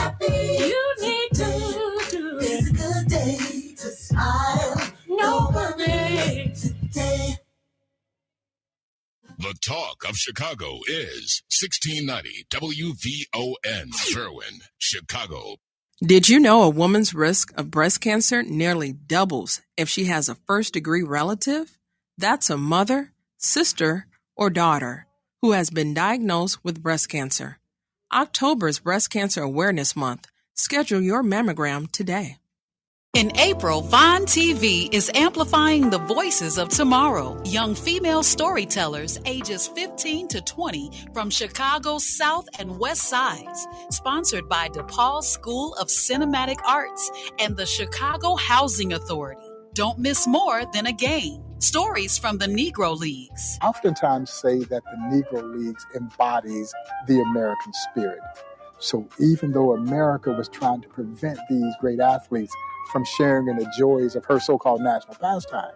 happy. You need to do. It's a good day to smile. No worry today. The talk of Chicago is 1690 WVON, Berwyn, Chicago. Did you know a woman's risk of breast cancer nearly doubles if she has a first-degree relative? That's a mother, sister, or daughter who has been diagnosed with breast cancer. October is Breast Cancer Awareness Month. Schedule your mammogram today. In April, Vaughn TV is amplifying the voices of tomorrow. Young female storytellers ages 15 to 20 from Chicago's South and West Sides. Sponsored by DePaul School of Cinematic Arts and the Chicago Housing Authority. Don't miss more than a game. Stories from the Negro Leagues. I oftentimes say that the Negro Leagues embodies the American spirit. So even though America was trying to prevent these great athletes from sharing in the joys of her so-called national pastime,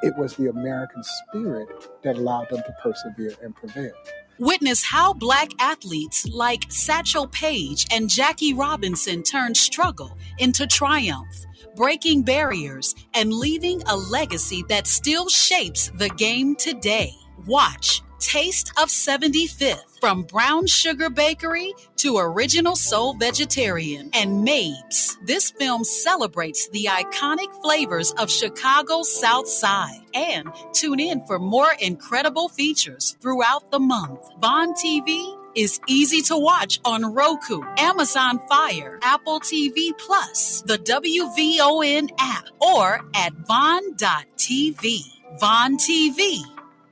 it was the American spirit that allowed them to persevere and prevail. Witness how Black athletes like Satchel Paige and Jackie Robinson turned struggle into triumph, breaking barriers and leaving a legacy that still shapes the game today. Watch Taste of 75th, from Brown Sugar Bakery to Original Soul Vegetarian and Mabes. This film celebrates the iconic flavors of Chicago's South Side. And tune in for more incredible features throughout the month. Vaughn TV is easy to watch on Roku, Amazon Fire, Apple TV Plus, the WVON app, or at Vaughn.tv. Vaughn TV.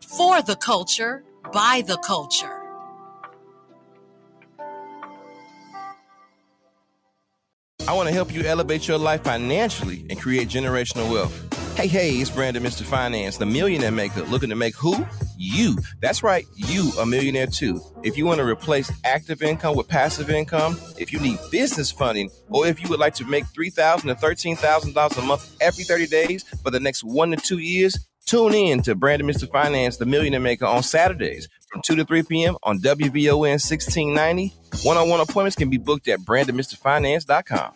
For the culture, by the culture. I want to help you elevate your life financially and create generational wealth. Hey, it's Brandon, Mr. Finance, the millionaire maker, looking to make who? You. That's right, you a millionaire too. If you want to replace active income with passive income, if you need business funding, or if you would like to make $3,000 to $13,000 a month every 30 days for the next 1 to 2 years, tune in to Brandon, Mr. Finance, the millionaire maker on Saturdays from 2 to 3 p.m. on WVON 1690. One-on-one appointments can be booked at BrandonMrFinance.com.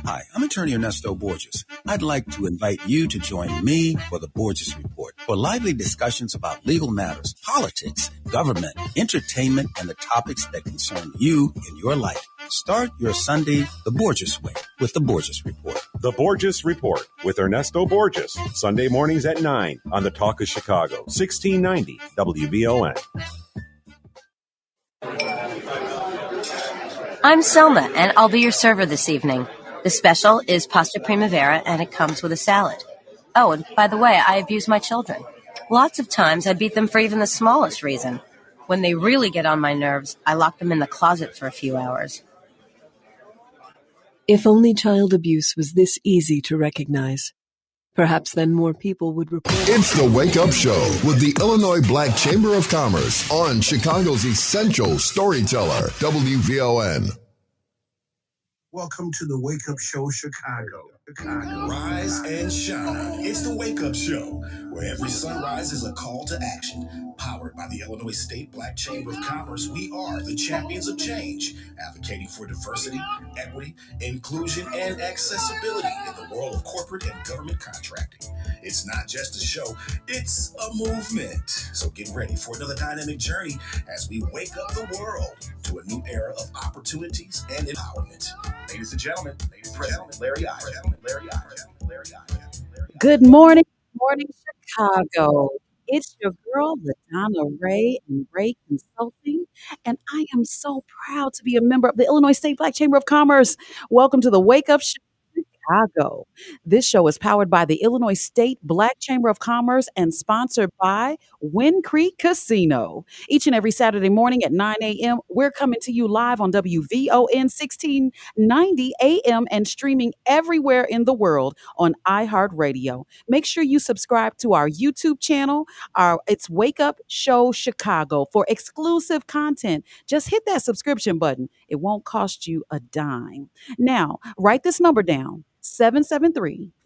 Hi, I'm attorney Ernesto Borges. I'd like to invite you to join me for the Borges Report for lively discussions about legal matters, politics, government, entertainment, and the topics that concern you in your life. Start your Sunday the Borges way with the Borges Report. The Borges Report with Ernesto Borges, Sunday mornings at 9 on the Talk of Chicago, 1690 WVON. I'm Selma, and I'll be your server this evening. The special is pasta primavera, and it comes with a salad. Oh, and by the way, I abuse my children. Lots of times I beat them for even the smallest reason. When they really get on my nerves, I lock them in the closet for a few hours. If only child abuse was this easy to recognize. Perhaps then more people would report. It's the Wake Up Show with the Illinois Black Chamber of Commerce on Chicago's essential storyteller, WVON. Welcome to the Wake Up Show, Chicago. Rise and shine. It's the Wake Up Show, where every sunrise is a call to action. Powered by the Illinois State Black Chamber of Commerce, we are the champions of change, advocating for diversity, equity, inclusion, and accessibility in the world of corporate and government contracting. It's not just a show, it's a movement. So get ready for another dynamic journey as we wake up the world to a new era of opportunities and empowerment. Ladies and gentlemen, Larry I. Good morning, Chicago. It's your girl, LaDonna Raeh and Raeh Consulting, and I am so proud to be a member of the Illinois State Black Chamber of Commerce. Welcome to the Wake Up Show, Chicago. This show is powered by the Illinois State Black Chamber of Commerce and sponsored by Wind Creek Casino. Each and every Saturday morning at 9 a.m., we're coming to you live on WVON 1690 AM and streaming everywhere in the world on iHeartRadio. Make sure you subscribe to our YouTube channel. It's Wake Up Show Chicago for exclusive content. Just hit that subscription button. It won't cost you a dime. Now, write this number down.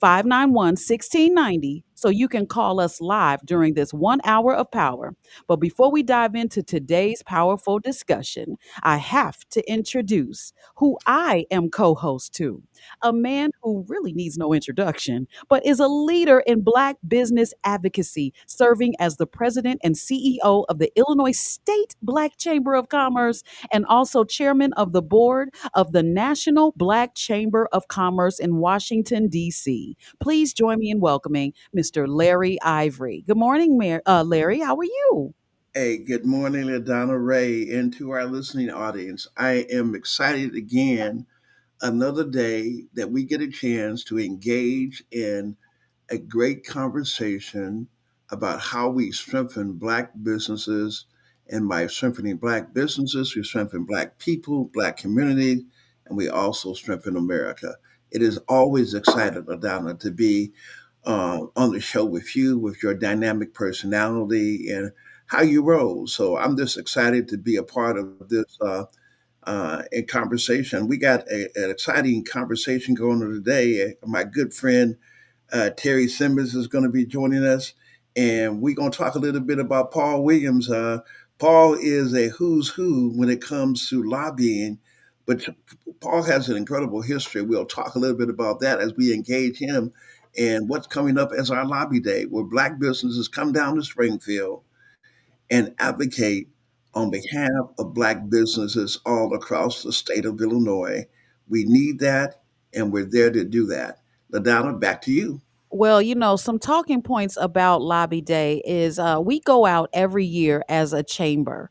591-1690 so you can call us live during this 1 hour of power. But before we dive into today's powerful discussion, I have to introduce who I am co host to, a man who really needs no introduction, but is a leader in Black business advocacy, serving as the president and CEO of the Illinois State Black Chamber of Commerce and also chairman of the board of the National Black Chamber of Commerce in Washington, D.C. Please join me in welcoming Mr. Larry Ivory. Good morning, Larry. How are you? Hey, good morning, LaDonna Raeh, and to our listening audience. I am excited again, another day that we get a chance to engage in a great conversation about how we strengthen Black businesses. And by strengthening Black businesses, we strengthen Black people, Black communities, and we also strengthen America. It is always exciting, LaDonna, to be on the show with you, with your dynamic personality and how you roll. So I'm just excited to be a part of this in conversation. We got an exciting conversation going on today. My good friend Terry Simmons is going to be joining us, and we're going to talk a little bit about Paul Williams. Paul is a who's who when it comes to lobbying, but Paul has an incredible history. We'll talk a little bit about that as we engage him and what's coming up as our lobby day, where Black businesses come down to Springfield and advocate on behalf of Black businesses all across the state of Illinois. We need that, and we're there to do that. LaDonna, back to you. Well, some talking points about Lobby Day is we go out every year as a chamber.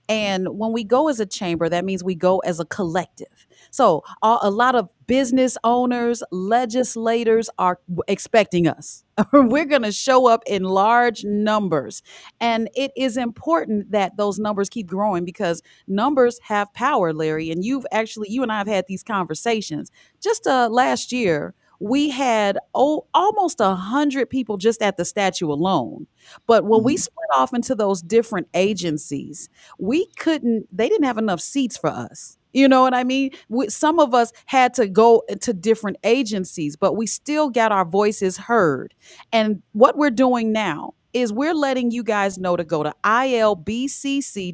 And when we go as a chamber, that means we go as a collective. So a lot of business owners, legislators are expecting us. We're going to show up in large numbers. And it is important that those numbers keep growing because numbers have power, Larry. And you and I have had these conversations. Just last year, we had almost 100 people just at the statue alone. But when we split off into those different agencies, they didn't have enough seats for us. You know what I mean? Some of us had to go to different agencies, but we still got our voices heard. And what we're doing now is we're letting you guys know to go to ilbcc.org.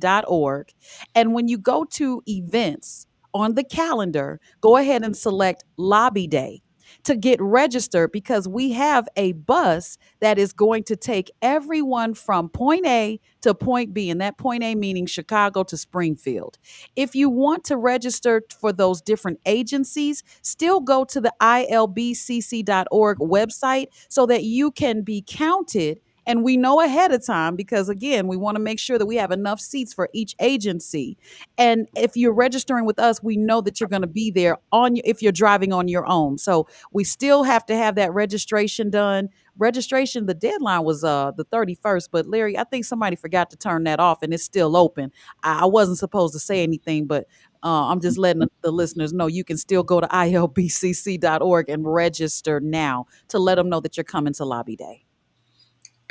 And when you go to events on the calendar, go ahead and select Lobby Day to get registered because we have a bus that is going to take everyone from point A to point B, and that point A meaning Chicago to Springfield. If you want to register for those different agencies, still go to the ilbcc.org website so that you can be counted. And we know ahead of time because, again, we want to make sure that we have enough seats for each agency. And if you're registering with us, we know that you're going to be there if you're driving on your own. So we still have to have that registration done. Registration, the deadline was the 31st, but Larry, I think somebody forgot to turn that off and it's still open. I wasn't supposed to say anything, but I'm just letting the listeners know you can still go to ilbcc.org and register now to let them know that you're coming to Lobby Day.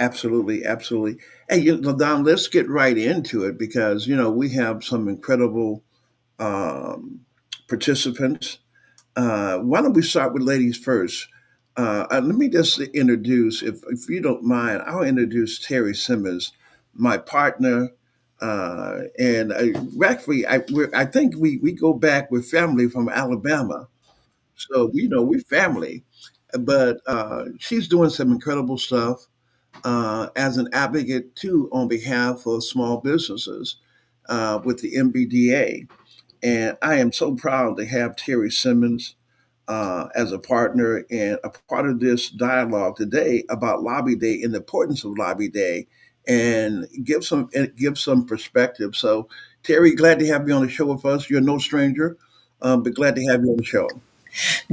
Absolutely, absolutely. Hey, Don, let's get right into it because we have some incredible um, participants. Why don't we start with ladies first? Let me just introduce, if you don't mind, I'll introduce Terry Simmons, my partner, and actually, I think we go back with family from Alabama, so we're family. But she's doing some incredible stuff as an advocate too on behalf of small businesses with the MBDA. And I am so proud to have Terry Simmons as a partner and a part of this dialogue today about Lobby Day and the importance of Lobby Day and give some perspective. So Terry, glad to have you on the show with us. You're no stranger, but glad to have you on the show.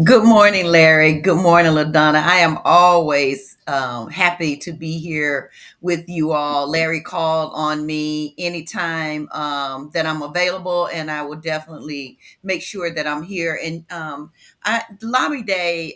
Good morning, Larry. Good morning, LaDonna. I am always happy to be here with you all. Larry called on me anytime that I'm available, and I will definitely make sure that I'm here. And Lobby Day,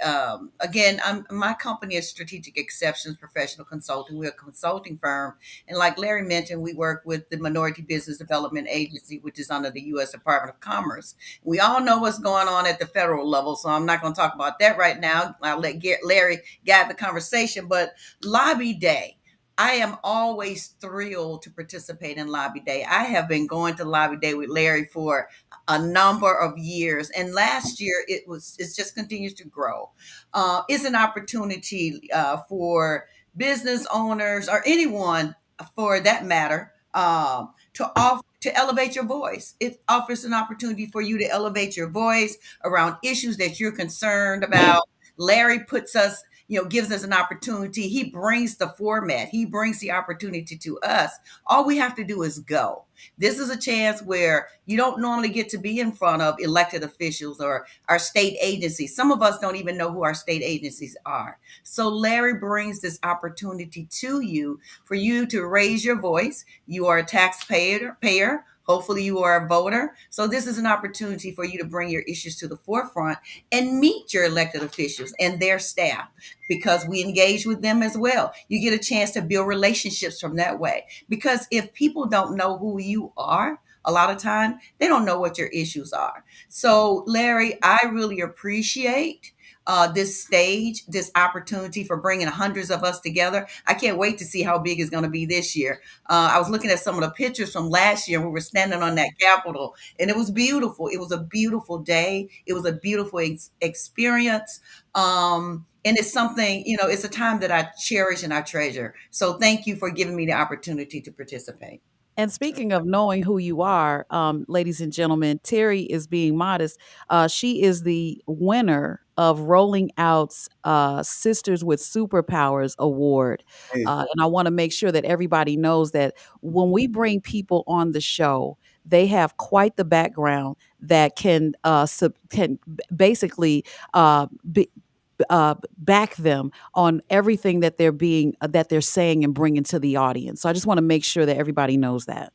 again, my company is Strategic Exceptions Professional Consulting. We're a consulting firm. And like Larry mentioned, we work with the Minority Business Development Agency, which is under the U.S. Department of Commerce. We all know what's going on at the federal level, trouble, so I'm not going to talk about that right now. I'll let Larry guide the conversation. But Lobby Day, I am always thrilled to participate in Lobby Day. I have been going to Lobby Day with Larry for a number of years, and last year it just continues to grow. It's an opportunity for business owners or anyone for that matter to elevate your voice. It offers an opportunity for you to elevate your voice around issues that you're concerned about. Larry puts us, gives us an opportunity. He brings the format. He brings the opportunity to us. All we have to do is go. This is a chance where you don't normally get to be in front of elected officials or our state agencies. Some of us don't even know who our state agencies are. So Larry brings this opportunity to you for you to raise your voice. You are a taxpayer. Hopefully you are a voter. So this is an opportunity for you to bring your issues to the forefront and meet your elected officials and their staff, because we engage with them as well. You get a chance to build relationships from that way. Because if people don't know who you are, a lot of time, they don't know what your issues are. So Larry, I really appreciate this stage, this opportunity for bringing hundreds of us together. I can't wait to see how big it's going to be this year. I was looking at some of the pictures from last year. We were standing on that Capitol, and it was beautiful. It was a beautiful day. It was a beautiful experience. And it's something, it's a time that I cherish and I treasure. So thank you for giving me the opportunity to participate. And speaking of knowing who you are, ladies and gentlemen, Terry is being modest. She is the winner of Rolling Out's Sisters with Superpowers Award. Hey, And I want to make sure that everybody knows that when we bring people on the show, they have quite the background that can basically be, back them on everything that they're saying and bringing to the audience. So I just want to make sure that everybody knows that.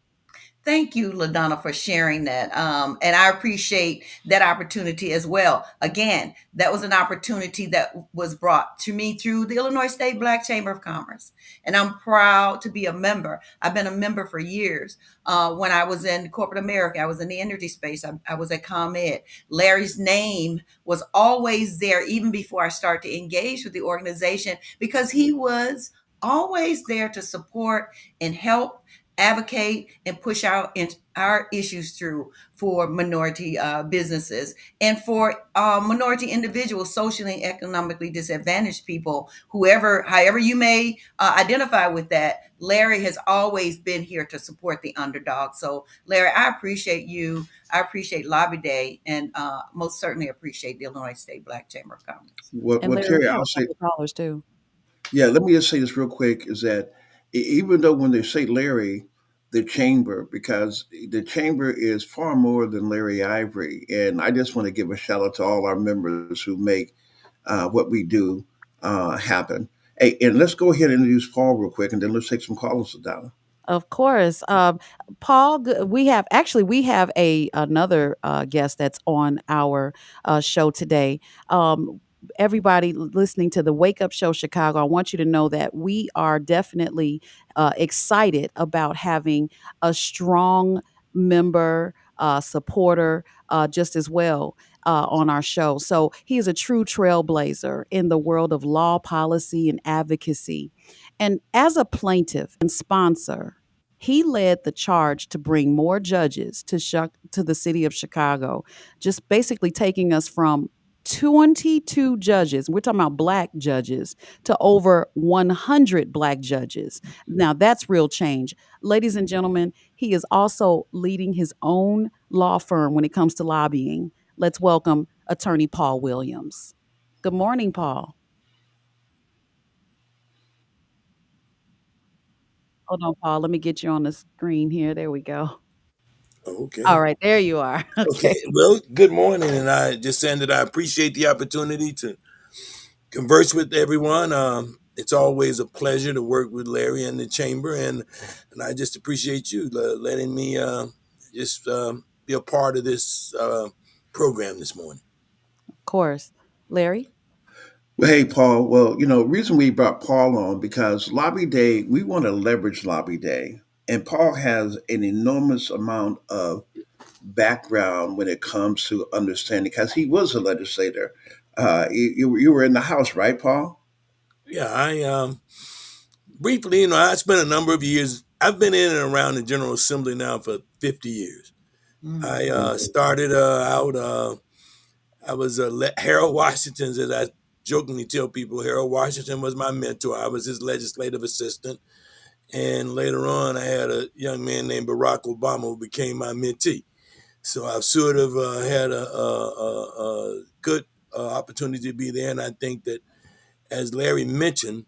Thank you, LaDonna, for sharing that. And I appreciate that opportunity as well. Again, that was an opportunity that was brought to me through the Illinois State Black Chamber of Commerce. And I'm proud to be a member. I've been a member for years. When I was in corporate America, I was in the energy space. I was at ComEd. Larry's name was always there even before I started to engage with the organization, because he was always there to support and help advocate and push our issues through for minority businesses and for minority individuals, socially and economically disadvantaged people, however you may identify with that. Larry has always been here to support the underdog. So Larry, I appreciate you. I appreciate Lobby Day, and most certainly appreciate the Illinois State Black Chamber of Commerce. And well, Larry, Terry, we have I'll a say, couple of callers too. yeah, let me just say this real quick is that even though when they say Larry, the chamber, because the chamber is far more than Larry Ivory. And I just want to give a shout out to all our members who make what we do happen. Hey, and let's go ahead and introduce Paul real quick, and then let's take some calls down. Of course. Paul, we have a another guest that's on our show today. Everybody listening to the Wake Up Show Chicago, I want you to know that we are definitely excited about having a strong member, supporter, just as well. On our show. So he is a true trailblazer in the world of law, policy, and advocacy. And as a plaintiff and sponsor, he led the charge to bring more judges to the city of Chicago, just basically taking us from 22 judges, we're talking about black judges, to over 100 black judges. Now, that's real change. Ladies and gentlemen, he is also leading his own law firm when it comes to lobbying. Let's welcome attorney Paul Williams. Good morning, Paul. Hold on, Paul. Let me get you on the screen here. There we go. Okay. All right, there you are. Okay. Okay. Well, good morning. And I just saying that I appreciate the opportunity to converse with everyone. It's always a pleasure to work with Larry and the chamber. And I just appreciate you letting me just be a part of this program this morning. Of course. Larry? Well, hey, Paul. Well, reason we brought Paul on because Lobby Day, we want to leverage Lobby Day. And Paul has an enormous amount of background when it comes to understanding, because he was a legislator. You were in the House, right, Paul? Yeah, I briefly, I spent a number of years. I've been in and around the General Assembly now for 50 years. I started out. I was Harold Washington's, as I jokingly tell people. Harold Washington was my mentor. I was his legislative assistant, and later on, I had a young man named Barack Obama who became my mentee. So I've sort of had a good opportunity to be there, and I think that, as Larry mentioned,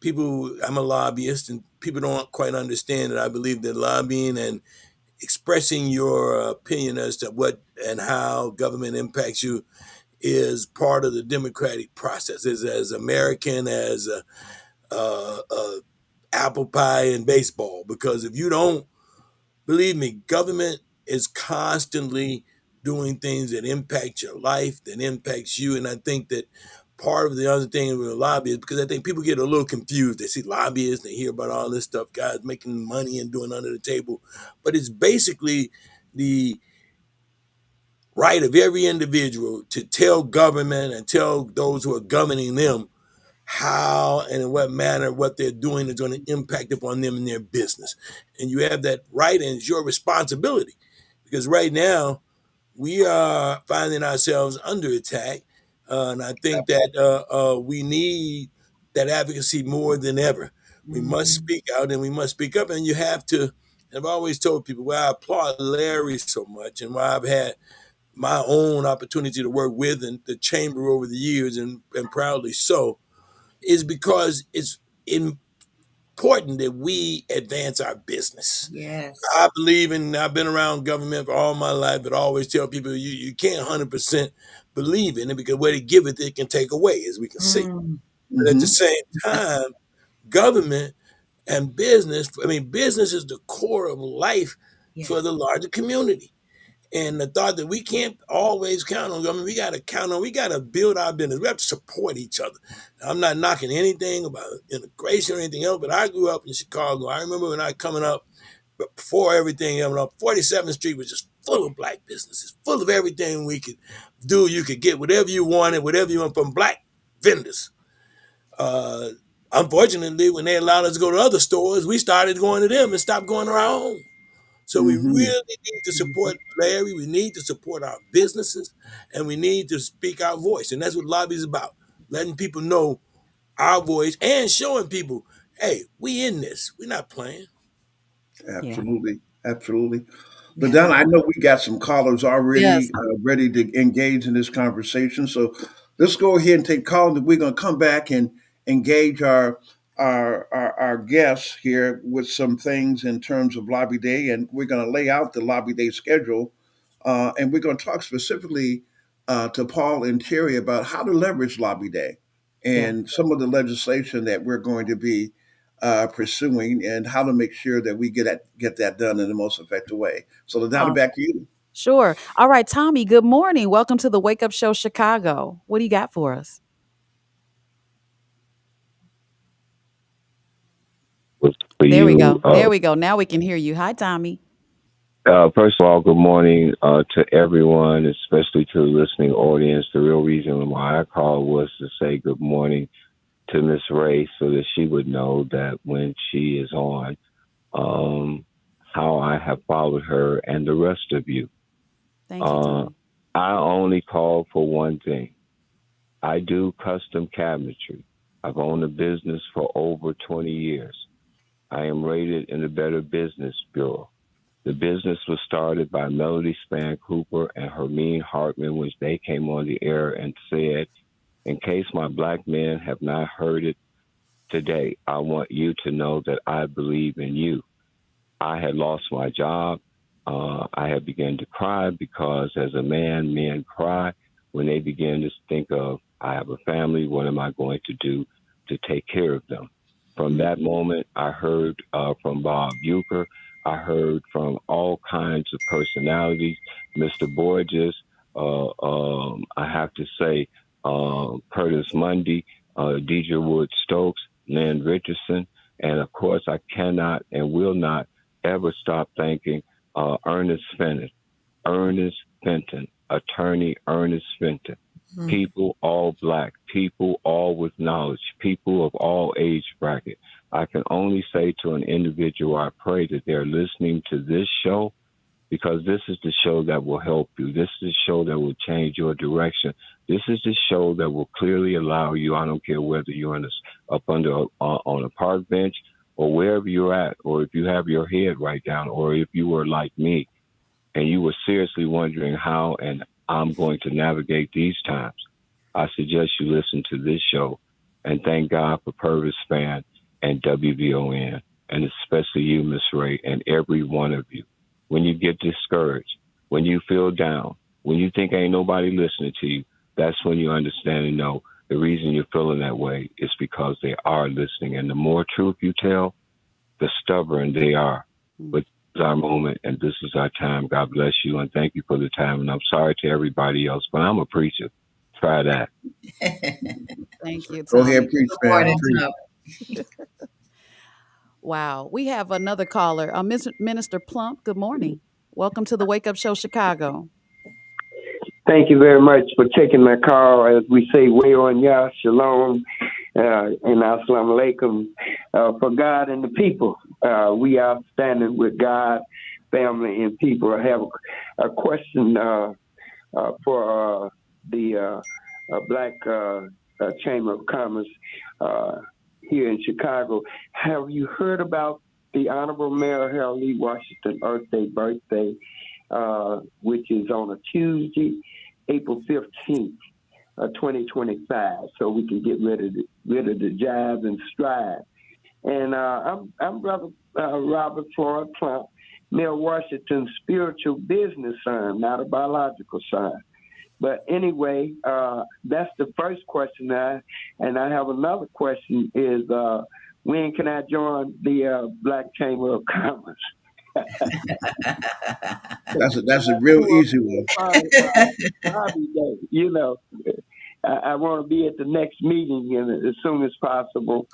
I'm a lobbyist, and people don't quite understand that I believe that lobbying and expressing your opinion as to what and how government impacts you is part of the democratic process. Is as American as apple pie and baseball. Because if you don't, believe me, government is constantly doing things that impact your life, that impacts you. And I think that part of the other thing with lobbyists, because I think people get a little confused. They see lobbyists, they hear about all this stuff, guys making money and doing under the table. But it's basically the right of every individual to tell government and tell those who are governing them how and in what manner what they're doing is going to impact upon them and their business. And you have that right, and it's your responsibility. Because right now, we are finding ourselves under attack. And I think that we need that advocacy more than ever. We must speak out and we must speak up. And you have to, I've always told people why I applaud Larry so much and why I've had my own opportunity to work with and the chamber over the years, and proudly so, is because it's important that we advance our business. Yes. I believe in, I've been around government for all my life, but I always tell people you can't 100% believe in it, because what it giveth, it can take away, as we can see. But at the same time, government and business, business is the core of life for the larger community. And the thought that we can't always count on government, we got to build our business. We have to support each other. Now, I'm not knocking anything about integration or anything else, but I grew up in Chicago. I remember when I coming up, before everything, 47th Street was just full of black businesses, full of everything we could do. You could get whatever you wanted, whatever you want from black vendors. Unfortunately, when they allowed us to go to other stores, we started going to them and stopped going to our own. So we really need to support Larry. We need to support our businesses, and we need to speak our voice. And that's what lobby is about, letting people know our voice and showing people, hey, we in this. We're not playing. Absolutely. Absolutely. LaDonna, I know we got some callers already Yes. ready to engage in this conversation. So let's go ahead and take calls. We're going to come back and engage our guests here with some things in terms of Lobby Day, and we're going to lay out the Lobby Day schedule, and we're going to talk specifically to Paul and Terry about how to leverage Lobby Day and some of the legislation that we're going to be pursuing, and how to make sure that we get that done in the most effective way. So, LaDonna, back to you. Sure. All right, Tommy, good morning. Welcome to the Wake Up Show Chicago. What do you got for us? There we go. There we go. Now we can hear you. Hi, Tommy. First of all, good morning to everyone, especially to the listening audience. The real reason why I called was to say good morning to Miss Raeh, so that she would know that when she is on, how I have followed her and the rest of you. Thank you, Tommy. I only call for one thing. I do custom cabinetry. I've owned a business for over 20 years. I am rated in the Better Business Bureau. The business was started by Melody Span Cooper and Hermine Hartman, which they came on the air and said, in case my black men have not heard it today, I want you to know that I believe in you. I had lost my job. I had begun to cry because as a man, men cry when they begin to think of, I have a family, what am I going to do to take care of them? From that moment, I heard from Bob Uecker. I heard from all kinds of personalities, Mr. Borges, I have to say, Curtis Mundy, Deidre Wood Stokes, Lynn Richardson, and of course, I cannot and will not ever stop thanking Ernest Fennett. Ernest Fenton, attorney Ernest Fenton. Mhm. People all black, people all with knowledge, people of all age bracket. I can only say to an individual, I pray that they're listening to this show because this is the show that will help you. This is the show that will change your direction. This is the show that will clearly allow you, I don't care whether you're up under on a park bench or wherever you're at, or if you have your head right down, or if you were like me and you were seriously wondering how and I'm going to navigate these times, I suggest you listen to this show and thank God for Purvis Fan and WVON, and especially you, Miss Raeh, and every one of you. When you get discouraged, when you feel down, when you think ain't nobody listening to you, that's when you understand and know the reason you're feeling that way is because they are listening. And the more truth you tell, the stubborn they are. But this is our moment and this is our time. God bless you and thank you for the time. And I'm sorry to everybody else, but I'm a preacher. Try that. Thank you, Go Tommy. ahead, preach, Good man. morning, Preach. Tom. Wow. We have another caller, Minister Plump. Good morning. Welcome to the Wake Up Show Chicago. Thank you very much for taking my call. As we say, way on ya, shalom, and assalamu alaikum. For God and the people, we are standing with God, family, and people. I have a question for the Black Chamber of Commerce here in Chicago. Have you heard about the Honorable Mayor Harold Lee Washington Earth Day birthday, which is on a Tuesday, April 15th, 2025, so we can get rid of the jive and strive. And I'm Brother Robert Floyd Plump, Mayor Washington's spiritual business son, not a biological son. But anyway, that's the first question. And I have another question is, when can I join the Black Chamber of Commerce? That's a real easy one. Hobby day. You know, I want to be at the next meeting as soon as possible.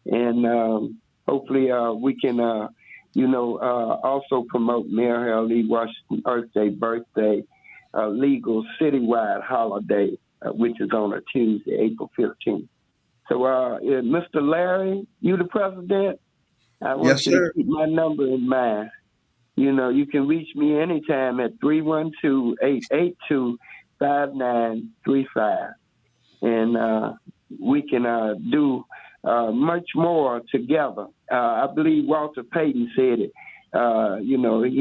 And hopefully we can, also promote Mayor Harold Lee Washington Earth Day birthday, legal citywide holiday, which is on a Tuesday, April 15th. So, Mr. Larry, you the president? I want Yes, you sir. to keep my number in mind. You know, you can reach me anytime at 312-882-5935. And we can do much more together. I believe Walter Payton said it. He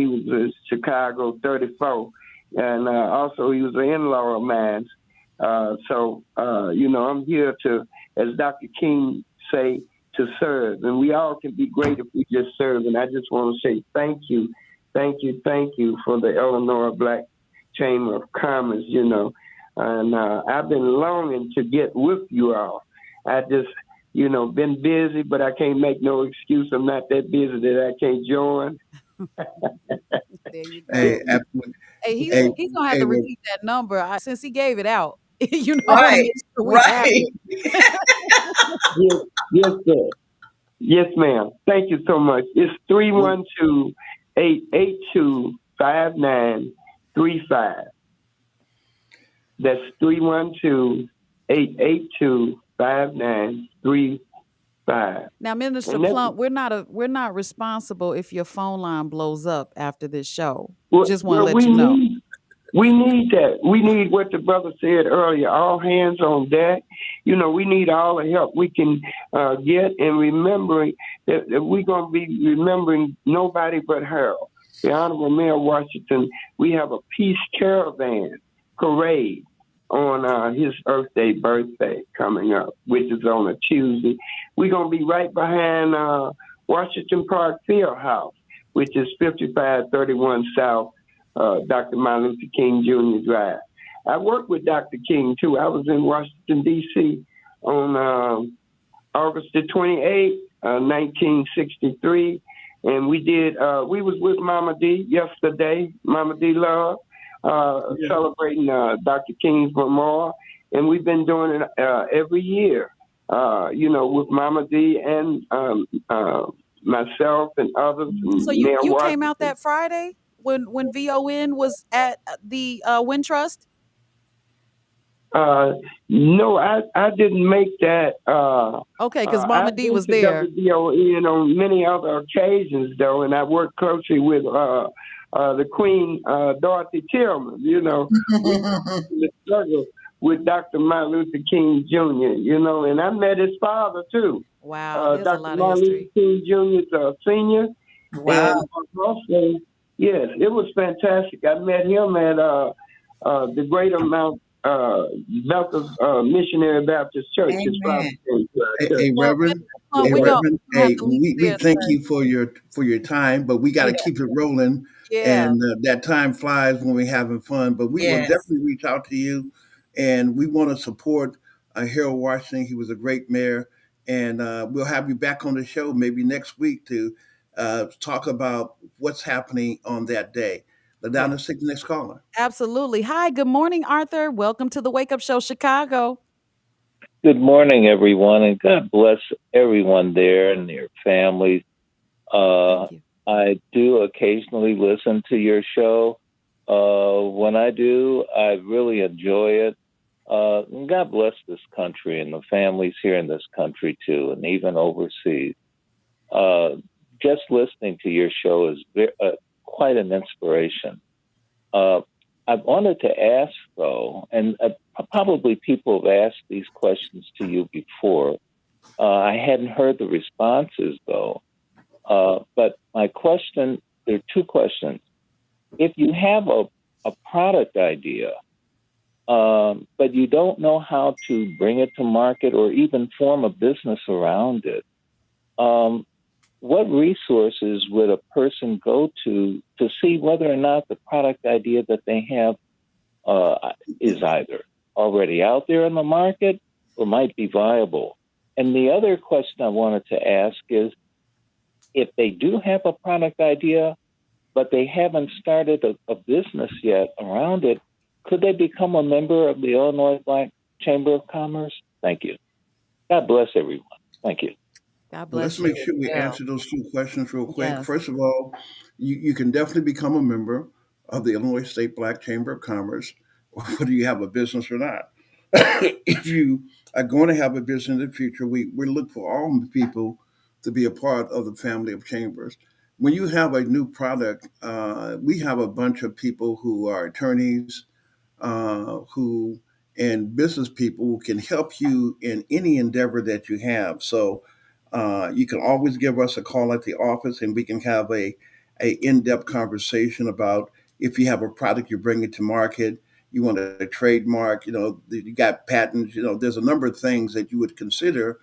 was a Chicago 34. And also he was an in-law of mine. I'm here to, as Dr. King say, to serve. And we all can be great if we just serve. And I just want to say thank you for the Illinois Black Chamber of Commerce, And I've been longing to get with you all. I just, been busy, but I can't make no excuse. I'm not that busy that I can't join. There you go. Hey, absolutely. Hey, he's Hey, gonna have hey, to well, repeat that number since he gave it out. I want to Right, make sure we have right. it. Yes, sir. Yes, ma'am. Thank you so much. It's 312-882-5935. That's 312-882-5935. Now, Minister And that's, Plump, we're not responsible if your phone line blows up after this show. well, Just want to let we you know. need that. We need what the brother said earlier, all hands on deck. We need all the help we can get, and remembering that we're going to be remembering nobody but Harold. The Honorable Mayor of Washington, we have a peace caravan parade on his Earth Day birthday coming up, which is on a Tuesday. We're going to be right behind Washington Park Field House, which is 5531 South Dr. Martin Luther King Jr. Drive. I worked with Dr. King, too. I was in Washington, D.C. on August the 28th, 1963. And we was with Mama D yesterday, Mama D Love, celebrating Dr. King's memorial. And we've been doing it every year, with Mama D and myself and others. So you came out that Friday? when VON was at the Wintrust? No, I didn't make that. Okay, because Mama I've D been was to there. WDON on many other occasions, though, and I worked closely with the Queen, Dorothy Tillman. We in the struggle with Dr. Martin Luther King Jr. And I met his father too. Wow, there's a Dr. lot of Martin Luther history. King Jr. is a senior, Wow. and also, yes, it was fantastic. I met him at the Greater Mount Baptist Missionary Baptist Church. His father Amen. came to our church. Hey, Reverend. Hey, We're gonna Reverend. have Hey, to leave we there. thank you for your time, but we got to Yeah, keep it rolling. yeah. And that time flies when we're having fun. But we will Yes. definitely reach out to you, and we want to support Harold Washington. He was a great mayor, and we'll have you back on the show maybe next week to talk about what's happening on that day. Yeah. LaDonna, take the next caller. Absolutely. Hi, good morning, Arthur. Welcome to the Wake Up Show Chicago. Good morning, everyone, and God bless everyone there and their families. I do occasionally listen to your show. When I do, I really enjoy it. And God bless this country and the families here in this country, too, and even overseas. Just listening to your show is quite an inspiration. I wanted to ask, though, and probably people have asked these questions to you before. I hadn't heard the responses, though. But my question, there are two questions. If you have a product idea, but you don't know how to bring it to market or even form a business around it, what resources would a person go to see whether or not the product idea that they have is either already out there in the market or might be viable? And the other question I wanted to ask is, if they do have a product idea, but they haven't started a business yet around it, could they become a member of the Illinois Black Chamber of Commerce? Thank you. God bless everyone. Thank you. God Well, let's bless make you as sure we well. answer those two questions real quick. Yes. First of all, you can definitely become a member of the Illinois State Black Chamber of Commerce, whether you have a business or not. If you are going to have a business in the future, we look for all people to be a part of the family of chambers. When you have a new product, we have a bunch of people who are attorneys, who and business people who can help you in any endeavor that you have. So you can always give us a call at the office, and we can have a in-depth conversation about if you have a product you're bringing to market, you want a trademark, you got patents, there's a number of things that you would consider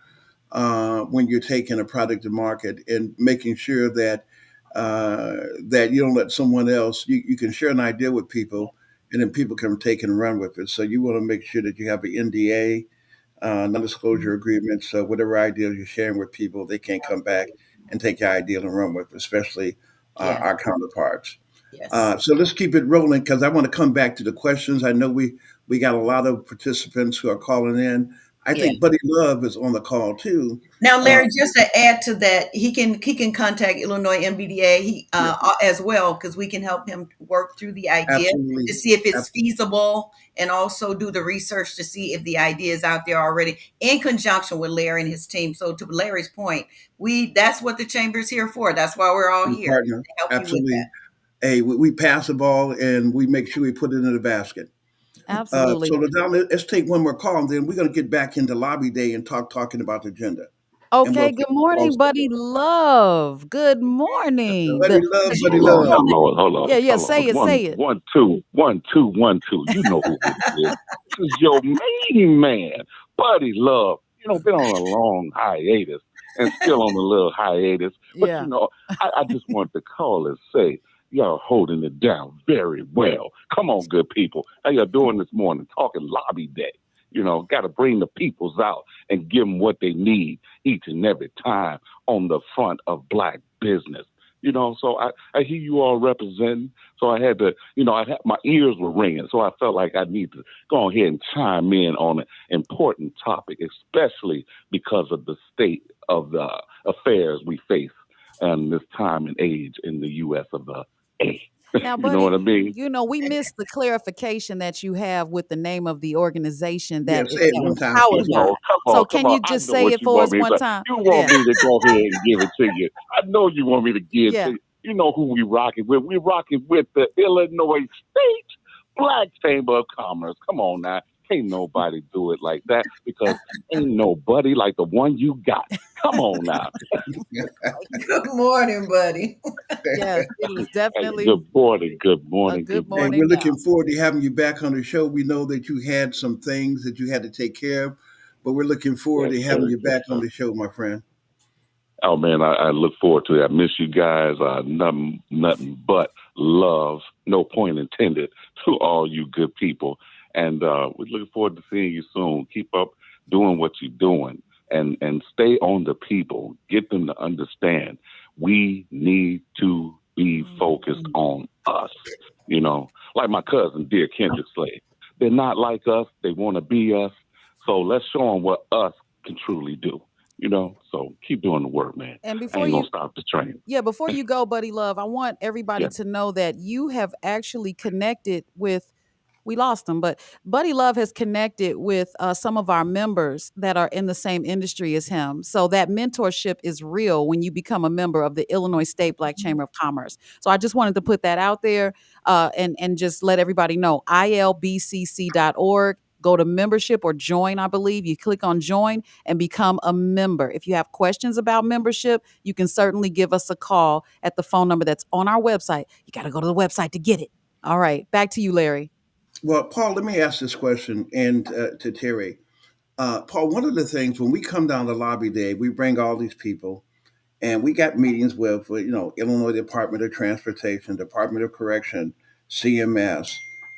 when you're taking a product to market and making sure that that you don't let someone else. You can share an idea with people, and then people can take it and run with it. So you want to make sure that you have an NDA, non-disclosure agreement. So whatever ideas you're sharing with people, they can't come back and take your idea and run with it, especially Yeah. our counterparts. Yes. So let's keep it rolling because I want to come back to the questions. I know we got a lot of participants who are calling in. I Yeah. think Buddy Love is on the call too. Now, Uh, Larry, just to add to that, he can contact Illinois MBDA as well, because we can help him work through the idea to absolutely. see if it's feasible, and also do the research to see if the idea is out there already in conjunction with Larry and his team. So, to Larry's point, that's what the chamber is here for. That's why we're all here Partner. to help you with that. Absolutely. Hey, we pass the ball and we make sure we put it in the basket. Absolutely. So let's take one more call, and then we're going to get back into lobby day and talking about the agenda. And we'll Okay, take good morning, calls. Buddy Love. Good morning. Buddy Love, Because Buddy you Love. on it. Hold on, Yeah, yeah, hold say on. it, One, say it. one, two, one, two, one, two. You know who this is. This is your main man, Buddy Love. Been on a long hiatus and still on a little hiatus. But Yeah. I just wanted to call and say y'all holding it down very well. Come on, good people. How y'all doing this morning? Talking lobby day. Got to bring the peoples out and give them what they need each and every time on the front of black business. So I hear you all representing. So I had to, my ears were ringing. So I felt like I need to go ahead and chime in on an important topic, especially because of the state of the affairs we face and this time and age in the U.S. of the A. Now, You know buddy, what I mean? we missed the clarification that you have with the name of the organization Yeah, that say it that one was time, You powered please. know, by. So, come can on. you I just know say what it you for want us me one to. time? You want Yeah, me to go ahead and give it to you. I know you want me to give it to yeah. you. You know who we rocking with. We rocking with the Illinois State Black Chamber of Commerce. Come on now. Can't nobody do it like that because ain't nobody like the one you got. Come on now. Good morning, buddy. Yes, it is Hey, definitely good morning. Good a morning. good Good Hey, morning. we're morning looking now. forward to having you back on the show. We know that you had some things that you had to take care of, but we're looking forward Yes, to having sir. you Yes, back on sir. the show, my friend. Oh man, I look forward to it. I miss you guys. Nothing but love, no point intended, to all you good people. And we're looking forward to seeing you soon. Keep up doing what you're doing, and stay on the people. Get them to understand we need to be focused on us. You know, like my cousin, dear Kendrick Slade. They're not like us. They want to be us. So let's show them what us can truly do. So keep doing the work, man. And I before ain't gonna you stop the train. Yeah, before you go, Buddy Love, I want everybody Yeah. to know that you have actually connected with. We lost him, but Buddy Love has connected with some of our members that are in the same industry as him. So that mentorship is real when you become a member of the Illinois State Black Chamber of Commerce. So I just wanted to put that out there and just let everybody know. ilbcc.org. Go to membership or join, I believe. You click on join and become a member. If you have questions about membership, you can certainly give us a call at the phone number that's on our website. You got to go to the website to get it. All right, back to you, Larry. Well, Paul, let me ask this question and to Terry. Paul, one of the things when we come down to lobby day, we bring all these people and we got meetings with, Illinois Department of Transportation, Department of Correction, CMS,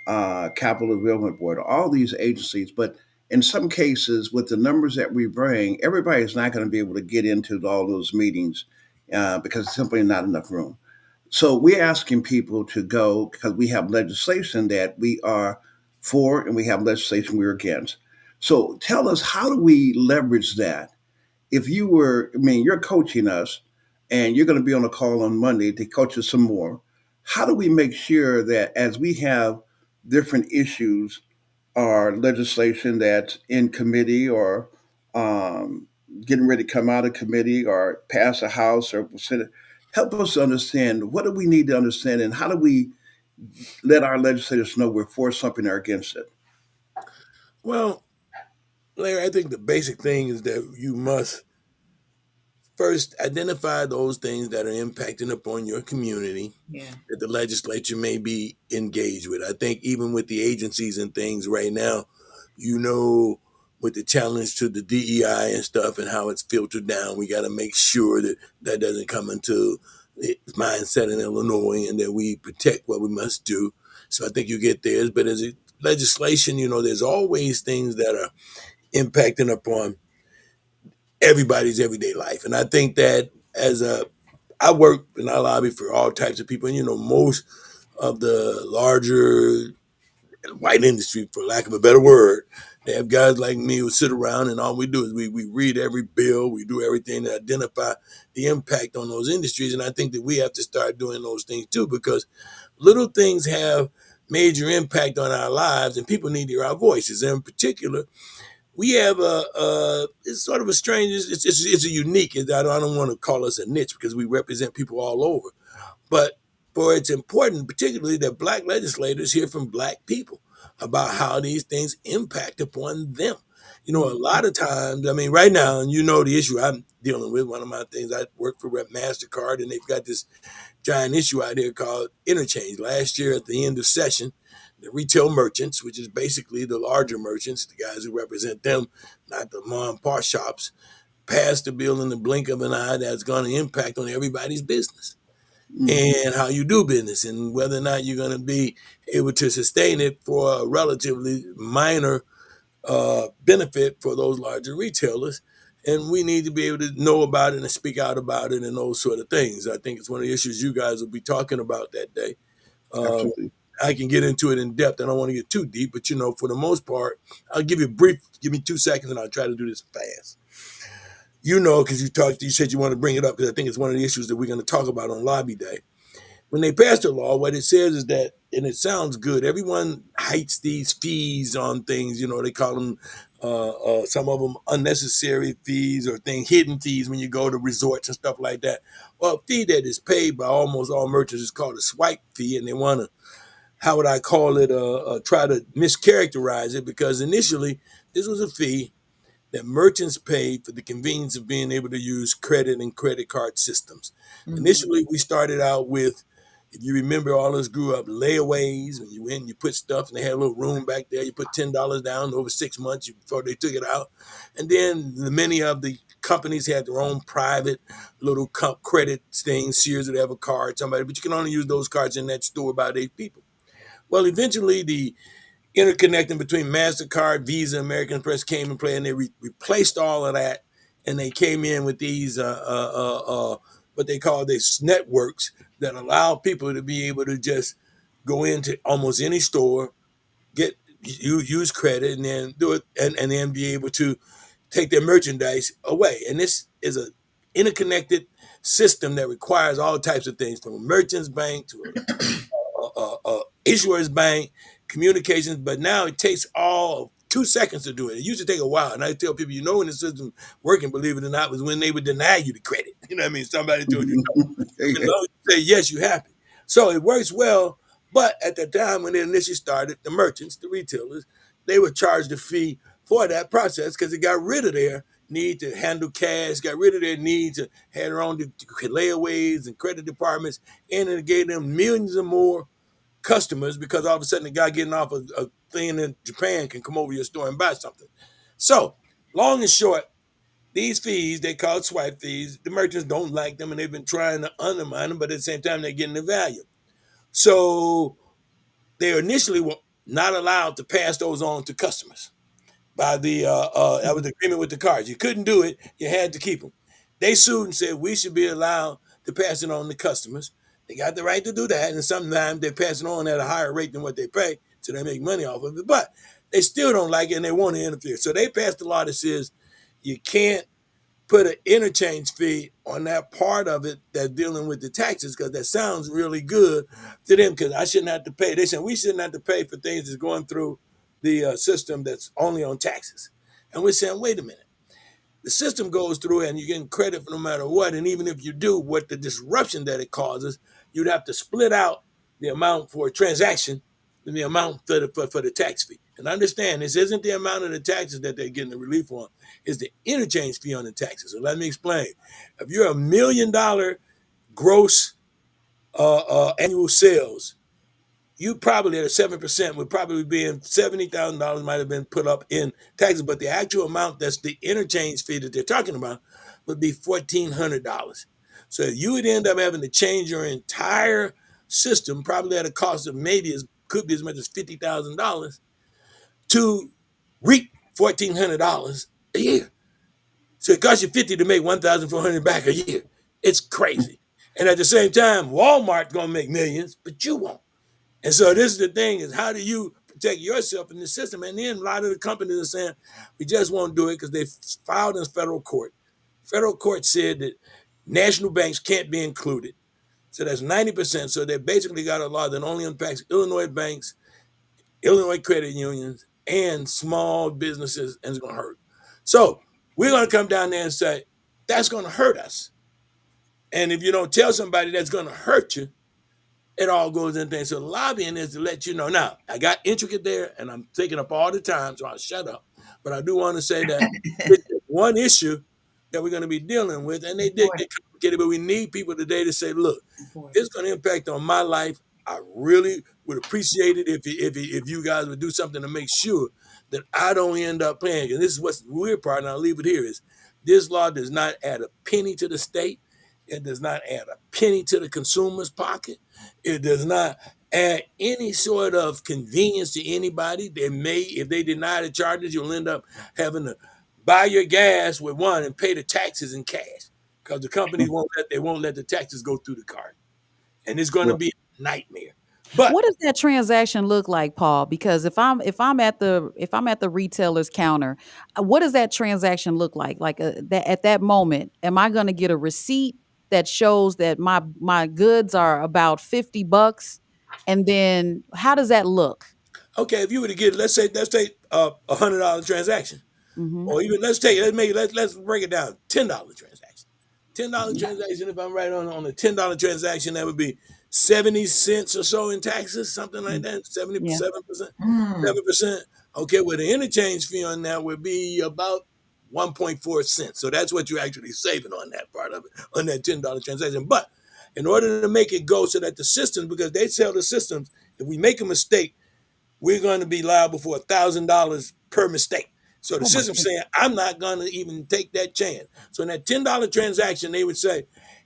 Capital Development Board, all these agencies. But in some cases, with the numbers that we bring, everybody's not going to be able to get into all those meetings because there's simply not enough room. So we're asking people to go because we have legislation that we are for and we have legislation we're against. So tell us, how do we leverage that? If you were, I mean, you're coaching us and you're going to be on a call on Monday to coach us some more. How do we make sure that as we have different issues or legislation that's in committee or um, getting ready to come out of committee or pass a House or Senate, help us to understand what do we need to understand and how do we let our legislators know we're for something or against it? Well, Larry, I think the basic thing is that you must first identify those things that are impacting upon your community Yeah. that the legislature may be engaged with. I think even with the agencies and things right now, with the challenge to the DEI and stuff and how it's filtered down, we got to make sure that that doesn't come into the mindset in Illinois and that we protect what we must do. So I think you get theirs. But as a legislation, there's always things that are impacting upon everybody's everyday life. And I think that I work and I lobby for all types of people. And, most of the larger white industry, for lack of a better word, they have guys like me who sit around and all we do is we read every bill, we do everything to identify the impact on those industries. And I think that we have to start doing those things too, because little things have major impact on our lives and people need to hear our voices. And in particular, we have it's sort of a strange, it's a unique, I don't want to call us a niche because we represent people all over, but for it's important, particularly that black legislators hear from black people about how these things impact upon them. A lot of times, I mean, right now, and the issue I'm dealing with, one of my things, I work for MasterCard and they've got this giant issue out here called interchange. Last year at the end of session, the retail merchants, which is basically the larger merchants, the guys who represent them, not the mom and pop shops, passed a bill in the blink of an eye that's going to impact on everybody's business and how you do business and whether or not you're going to be able to sustain it for a relatively minor benefit for those larger retailers. And we need to be able to know about it and speak out about it and those sort of things. I think it's one of the issues you guys will be talking about that day. Absolutely. I can get into it in depth. I don't want to get too deep, but for the most part, I'll give you a brief, give me 2 seconds and I'll try to do this fast. Because you said you want to bring it up because I think it's one of the issues that we're going to talk about on Lobby Day. when they passed the law, what it says is that, and it sounds good, everyone hikes these fees on things, they call them, some of them unnecessary fees or hidden fees when you go to resorts and stuff like that. Well, a fee that is paid by almost all merchants is called a swipe fee, and they want to, how would I call it, try to mischaracterize it, because initially this was a fee that merchants paid for the convenience of being able to use credit and credit card systems. Initially, we started out with, if you remember, all of us grew up layaways. When you went and you put stuff, and they had a little room back there. You put $10 down over 6 months before they took it out. And then many of the companies had their own private little credit things. Sears would have a card, somebody, but you can only use those cards in that store about 8 people. Well, eventually, the interconnecting between MasterCard, Visa, American Express came in play, and they replaced all of that, and they came in with these what they call these networks that allow people to be able to just go into almost any store, use credit, and then do it, and then be able to take their merchandise away. And this is a interconnected system that requires all types of things, from a merchant's bank to issuer's bank, communications, but now it takes all 2 seconds to do it. It used to take a while. And I tell people, when the system working, believe it or not, was when they would deny you the credit. You know what I mean? Somebody told you no. As long as you say yes, you're happy. So it works well. But at the time when it initially started, the merchants, the retailers, they were charged a fee for that process because it got rid of their need to handle cash, got rid of their need to have their own layaways and credit departments, and it gave them millions or more customers, because all of a sudden the guy getting off a thing in Japan can come over your store and buy something. So, long and short, these fees, they call it swipe fees, the merchants don't like them, and they've been trying to undermine them, but at the same time, they're getting the value. So, they initially were not allowed to pass those on to customers by the that was the agreement with the cards. You couldn't do it, you had to keep them. They sued and said we should be allowed to pass it on to customers. They got the right to do that, and sometimes they pass it on at a higher rate than what they pay, so they make money off of it. But they still don't like it, and they want to interfere. So they passed a law that says you can't put an interchange fee on that part of it that's dealing with the taxes, because that sounds really good to them, because I shouldn't have to pay. They said we shouldn't have to pay for things that's going through the system that's only on taxes. And we're saying, wait a minute. The system goes through and you're getting credit for no matter what. And even if you do, what the disruption that it causes, you'd have to split out the amount for a transaction and the amount for the tax fee. And understand, this isn't the amount of the taxes that they're getting the relief on. It's the interchange fee on the taxes. So let me explain. If you're $1 million gross annual sales, you probably at a 7% would probably be in $70,000 might have been put up in taxes, but the actual amount that's the interchange fee that they're talking about would be $1,400. So you would end up having to change your entire system, probably at a cost of could be as much as $50,000 to reap $1,400 a year. So it costs you $50 to make $1,400 back a year. It's crazy. And at the same time, Walmart's gonna make millions, but you won't. And so this is the thing, is how do you protect yourself in the system? And then a lot of the companies are saying, we just won't do it because they filed in federal court. Federal court said that national banks can't be included. So that's 90%. So they basically got a law that only impacts Illinois banks, Illinois credit unions, and small businesses, and it's going to hurt. So we're going to come down there and say, that's going to hurt us. And if you don't tell somebody that's going to hurt you, it all goes in things. So lobbying is to let you know. Now, I got intricate there, and I'm taking up all the time, so I'll shut up. But I do want to say that it's one issue that we're going to be dealing with, and they did get complicated, but we need people today to say, look, it's going to impact on my life. I really would appreciate it if you guys would do something to make sure that I don't end up paying. And this is what's the weird part, and I'll leave it here, is this law does not add a penny to the state. It does not add a penny to the consumer's pocket. It does not add any sort of convenience to anybody. They may, if they deny the charges, you'll end up having to buy your gas with one and pay the taxes in cash, because the companies won't let the taxes go through the card, and it's going to be a nightmare. But what does that transaction look like, Paul? Because if I'm at the retailer's counter, what does that transaction look like? Like that at that moment, am I going to get a receipt? that shows that my goods are about $50, and then how does that look? Okay, if you were to get, let's say $100 transaction, Mm-hmm. or even let's break it down, $10 transaction. $10 transaction. If I'm right on a $10 transaction, that would be 70 cents or so in taxes, something like that. Yeah. 77%, 7%. Okay, well the interchange fee on that would be about 1.4 cents. So that's what you're actually saving on that part of it, on that $10 transaction. But in order to make it go so that the systems, because they tell the systems, if we make a mistake, we're going to be liable for $1,000 per mistake. So the Oh my system's saying, I'm not going to even take that chance. So in that $10 transaction, they would say,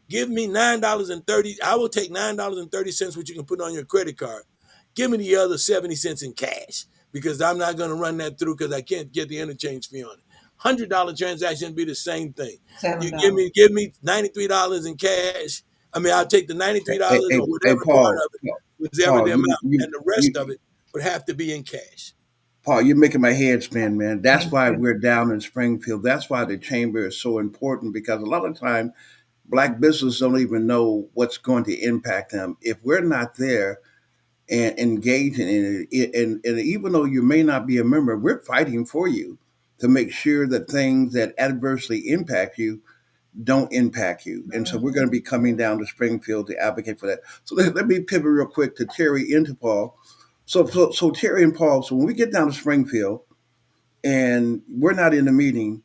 give me $9.30. I will take $9.30, which you can put on your credit card. Give me the other 70 cents in cash, because I'm not going to run that through because I can't get the interchange fee on it. $100 transaction would be the same thing. You $7. give me $93 in cash. I mean, I'll take the $93 or Hey, whatever part Paul, of it, whatever Paul, the amount, and the rest of it would have to be in cash. Paul, you're making my head spin, man. That's Thank why you. we're down in Springfield. That's why the chamber is so important, because a lot of time black businesses don't even know what's going to impact them if we're not there and engaging in it. And even though you may not be a member, we're fighting for you to make sure that things that adversely impact you don't impact you. And so we're going to be coming down to Springfield to advocate for that. So let me pivot real quick to Terry into Paul. So Terry and Paul, so when we get down to Springfield and we're not in the meeting,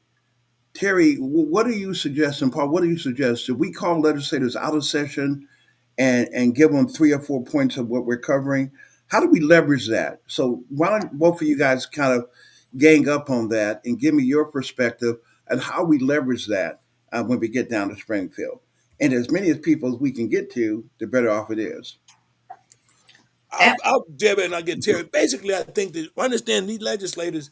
Terry, what do you suggest, and Paul, what do you suggest? Should we call legislators out of session and give them 3 or 4 points of what we're covering? How do we leverage that? So why don't both of you guys kind of gang up on that and give me your perspective on how we leverage that when we get down to Springfield? And as many as people as we can get to, the better off it is. I'll jab it and I'll get Terry. Basically, I think that understand these legislators,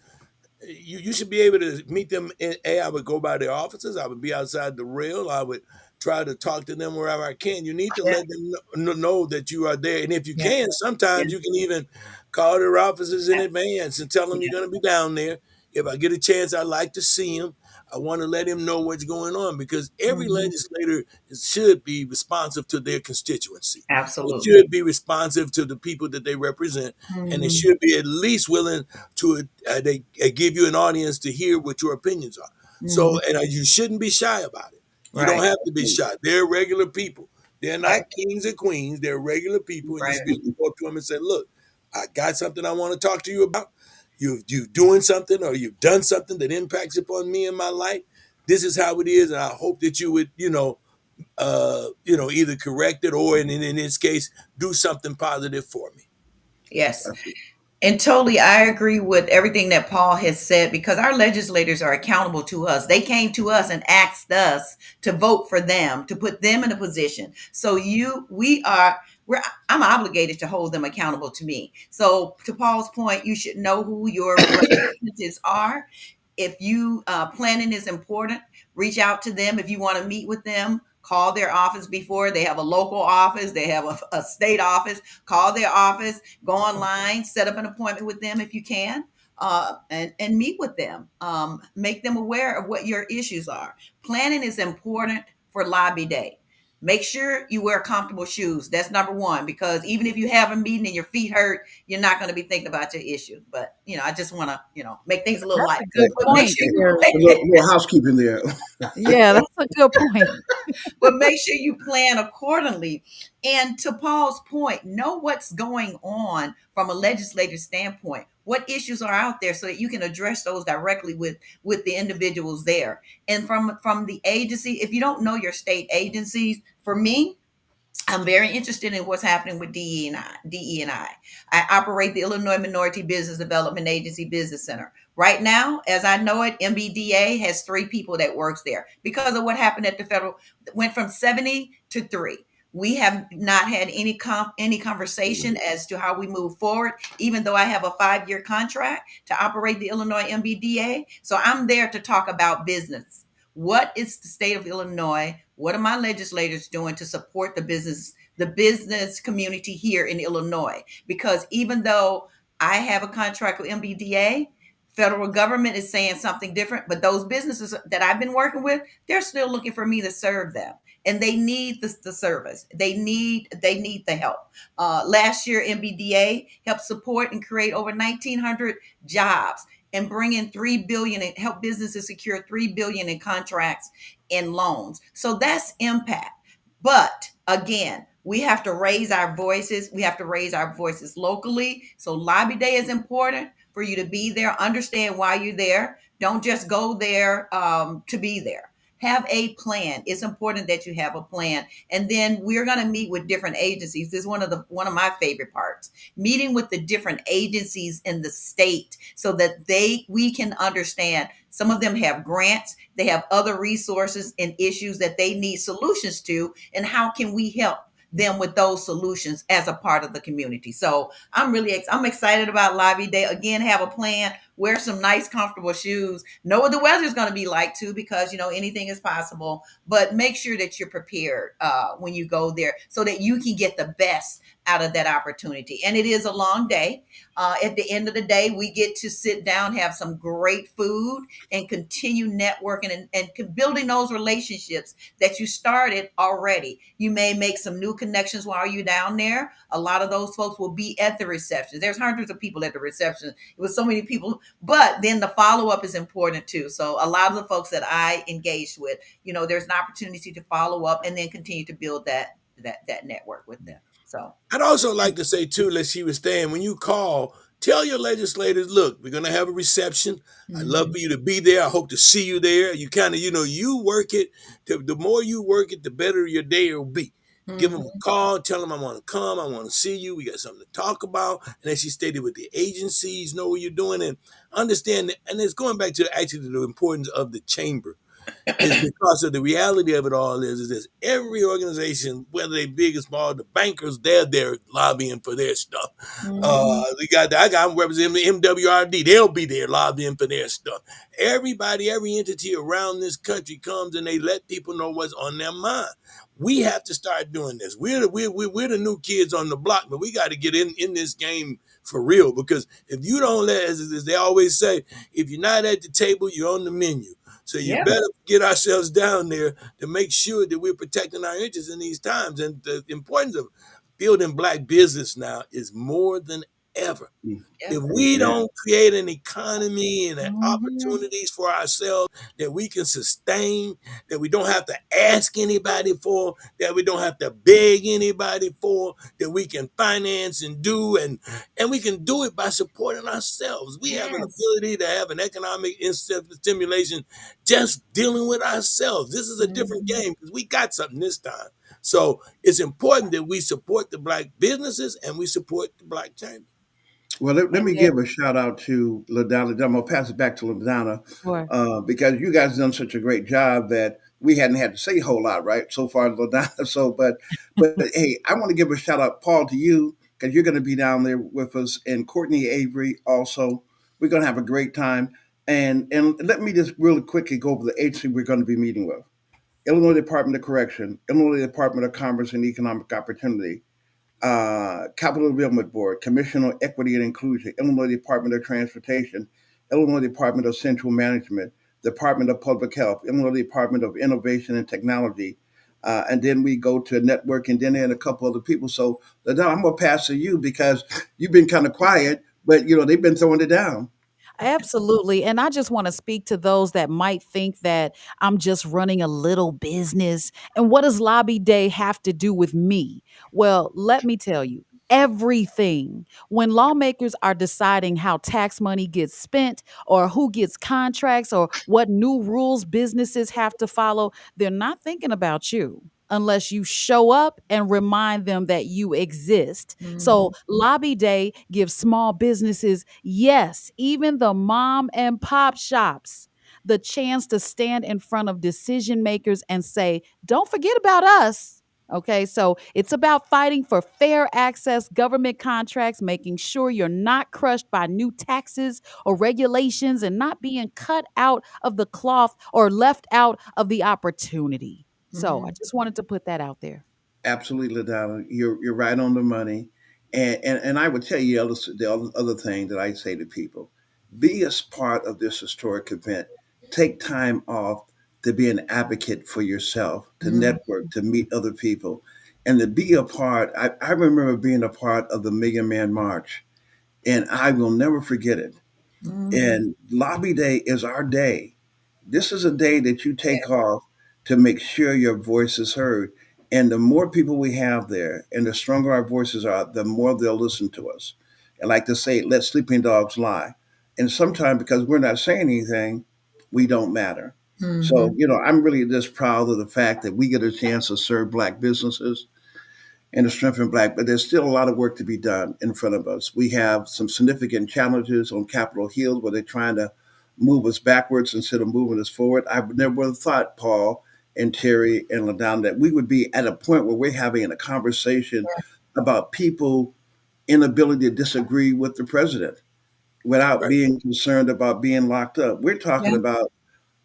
you should be able to meet them. I would go by their offices. I would be outside the rail. I would try to talk to them wherever I can. You need to let them know that you are there. And if you Yeah. can, sometimes you can even call their offices in advance and tell them you're going to be down there. If I get a chance, I'd like to see him. I want to let him know what's going on, because every legislator should be responsive to their constituency. They Absolutely. should be responsive to the people that they represent, and they Mhm. should be at least willing to they give you an audience to hear what your opinions are. So, and you shouldn't be shy about it. You don't Right. have to be shy. They're regular people. They're Right. not kings and queens. They're regular people, and you Right. should be able to go up to them and say, "Look, I got something I want to talk to you about. You doing something, or you've done something that impacts upon me in my life. This is how it is, and I hope that you would, either correct it or, in this case, do something positive for me." Yes. And totally, I agree with everything that Paul has said, because our legislators are accountable to us. They came to us and asked us to vote for them, to put them in a position. So I'm obligated to hold them accountable to me. So to Paul's point, you should know who your representatives are. If you planning is important, reach out to them. If you want to meet with them, call their office before. They have a local office, they have a state office. Call their office, go online, set up an appointment with them if you can, and meet with them. Make them aware of what your issues are. Planning is important for lobby day. Make sure you wear comfortable shoes. That's number one, because even if you have a meeting and your feet hurt, you're not going to be thinking about your issue. But I just want to make things a little That's light. a good But make point, sure you Terry. A little housekeeping there. Yeah, that's a good point. but make sure you plan accordingly. And to Paul's point, know what's going on from a legislative standpoint. What issues are out there so that you can address those directly with the individuals there. And from the agency, if you don't know your state agencies, for me, I'm very interested in what's happening with DE&I. I operate the Illinois Minority Business Development Agency Business Center. Right now, as I know it, MBDA has 3 people that works there because of what happened at the federal. Went from 70 to 3. We have not had any conversation as to how we move forward, even though I have a 5-year contract to operate the Illinois MBDA. So I'm there to talk about business. What is the state of Illinois? What are my legislators doing to support the business community here in Illinois? Because even though I have a contract with MBDA, federal government is saying something different, but those businesses that I've been working with, they're still looking for me to serve them. and they need the service. They need the help. Last year, MBDA helped support and create over 1,900 jobs and bring in 3 billion and help businesses secure 3 billion in contracts and loans. So that's impact. But again, we have to raise our voices. We have to raise our voices locally. So lobby day is important for you to be there. Understand why you're there. Don't just go there to be there. Have a plan. It's important that you have a plan. And then we're going to meet with different agencies. This is one of my favorite parts. Meeting with the different agencies in the state so that we can understand. Some of them have grants, they have other resources and issues that they need solutions to, and how can we help them with those solutions as a part of the community. So I'm excited about lobby day. Again, have a plan, wear some nice comfortable shoes, know what the weather is going to be like too, because anything is possible, but make sure that you're prepared when you go there so that you can get the best out of that opportunity. And it is a long day. At the end of the day, we get to sit down, have some great food, and continue networking and building those relationships that you started already. You may make some new connections while you're down there. A lot of those folks will be at the reception. There's hundreds of people at the reception. It was so many people, but then the follow-up is important too. So a lot of the folks that I engaged with, there's an opportunity to follow up and then continue to build that network with them. So I'd also like to say too, as she was saying, when you call, tell your legislators, look, we're gonna have a reception. I'd love for you to be there. I hope to see you there. You kind of, you work it. The more you work it, the better your day will be. Give them a call, tell them I want to come, I want to see you. We got something to talk about. And as she stated, with the agencies, know what you're doing and understand. And it's going back to actually the importance of the chamber. Is because of the reality of it all is this: every organization, whether they big or small, the bankers, they're there lobbying for their stuff. I'm representing MWRD, they'll be there lobbying for their stuff. Everybody, every entity around this country comes and they let people know what's on their mind. We have to start doing this. We're the new kids on the block, but we got to get in this game for real, because if you don't as they always say, if you're not at the table, you're on the menu. So you better get ourselves down there to make sure that we're protecting our interests in these times. And the importance of building Black business now is more than ever. If we don't create an economy and opportunities for ourselves that we can sustain, that we don't have to ask anybody for, that we don't have to beg anybody for, that we can finance and do, and we can do it by supporting ourselves. We have an ability to have an economic stimulation just dealing with ourselves. This is a different game because we got something this time. So it's important that we support the Black businesses and we support the Black Chamber. Well, let me give a shout out to LaDonna. I'm going to pass it back to LaDonna Sure. because you guys done such a great job that we hadn't had to say a whole lot, right? So far, LaDonna. So, but hey, I want to give a shout out, Paul, to you because you're going to be down there with us, and Courtney Avery also. We're going to have a great time. And let me just really quickly go over the agency we're going to be meeting with: Illinois Department of Correction, Illinois Department of Commerce and Economic Opportunity, Capital Development Board, Commission on Equity and Inclusion, Illinois Department of Transportation, Illinois Department of Central Management, Department of Public Health, Illinois Department of Innovation and Technology, and then we go to network, and then a couple other people. So LaDonna, I'm gonna pass to you because you've been kind of quiet, but they've been throwing it down. Absolutely. And I just want to speak to those that might think that I'm just running a little business. And what does lobby day have to do with me? Well, let me tell you. Everything. When lawmakers are deciding how tax money gets spent or who gets contracts or what new rules businesses have to follow, they're not thinking about you unless you show up and remind them that you exist. So, Lobby Day gives small businesses, yes, even the mom and pop shops, the chance to stand in front of decision makers and say, don't forget about us. Okay, so it's about fighting for fair access, government contracts, making sure you're not crushed by new taxes or regulations and not being cut out of the cloth or left out of the opportunity. So I just wanted to put that out there. Absolutely, LaDonna. You're right on the money. And I would tell you the other thing that I say to people: be as part of this historic event. Take time off. to be an advocate for yourself, to Mm. network, to meet other people, and to be a part. I remember being a part of the Million Man March, and I will never forget it. Mhm. And Lobby Day is our day. This is a day that you take off to make sure your voice is heard. And the more people we have there and the stronger our voices are, the more they'll listen to us. And like to say, let sleeping dogs lie. And sometimes because we're not saying anything, we don't matter. So, Mhm. I'm really just proud of the fact that we get a chance to serve Black businesses and to strengthen Black, but there's still a lot of work to be done in front of us. We have some significant challenges on Capitol Hill where they're trying to move us backwards instead of moving us forward. I would never have thought, Paul and Terry and LaDonna, that we would be at a point where we're having a conversation about people inability to disagree with the president without being concerned about being locked up. We're talking Yeah. about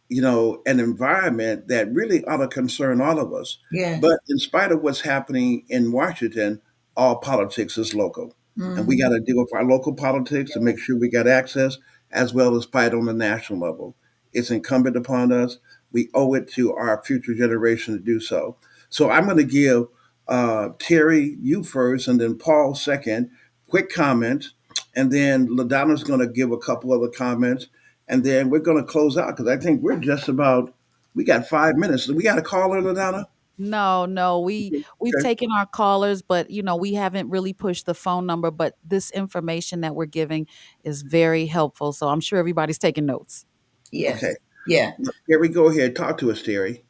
an environment that really ought to concern all of us. Yes. But in spite of what's happening in Washington, all politics is local. And we got Mhm. to deal with our local politics to make sure we got access as well as fight on the national level. It's incumbent upon us. We owe it to our future generation to do so. So I'm going to give Terry you first and then Paul second. Quick comments. And then LaDonna's going to give a couple other comments and then we're going to close out because I think we're just about. We got 5 minutes. We got a caller, LaDonna. No, no, we've Okay. taken our callers, but we haven't really pushed the phone number. But this information that we're giving is very helpful, so I'm sure everybody's taking notes. Okay. Yes. Yeah. Here we go. Ahead. Talk to us, Terry.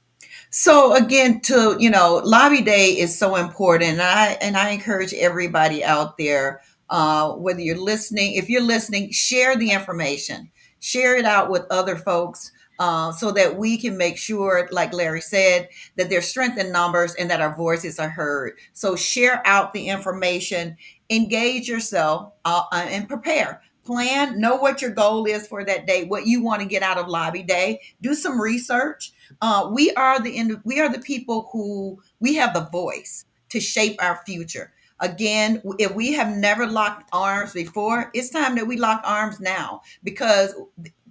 So again, Lobby Day is so important, and I encourage everybody out there, whether you're listening, if you're listening, share the information, share it out with other folks, so that we can make sure, like Larry said, that there's strength in numbers and that our voices are heard. So share out the information, engage yourself, and prepare. Plan, know what your goal is for that day, what you want to get out of Lobby Day. Do some research. We are the people who we have the voice to shape our future. Again, if we have never locked arms before, it's time that we lock arms now because